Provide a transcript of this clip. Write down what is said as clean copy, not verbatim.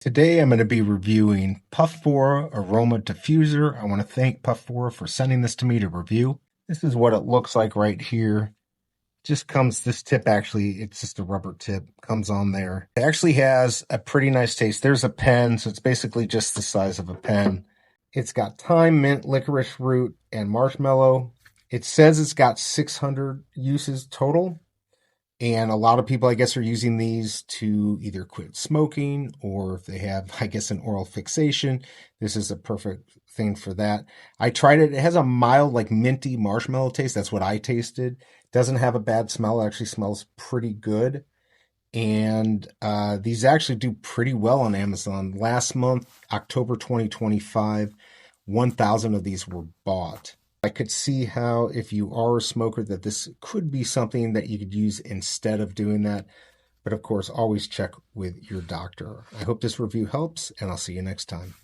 Today I'm going to be reviewing Puffora Aroma Diffuser. I want to thank Puffora for sending this to me to review. This is what it looks like right here. Just comes, this tip actually, it's just a rubber tip, comes on there. It actually has a pretty nice taste. There's a pen, so it's basically just the size of a pen. It's got thyme, mint, licorice root, and marshmallow. It says it's got 600 uses total. And a lot of people, I guess, are using these to either quit smoking or if they have, I guess, an oral fixation. This is a perfect thing for that. I tried it. It has a mild, like minty marshmallow taste. That's what I tasted. Doesn't have a bad smell. It actually smells pretty good. And these actually do pretty well on Amazon. Last month, October 2025, 1,000 of these were bought. I could see how, if you are a smoker, that this could be something that you could use instead of doing that. But of course, always check with your doctor. I hope this review helps, and I'll see you next time.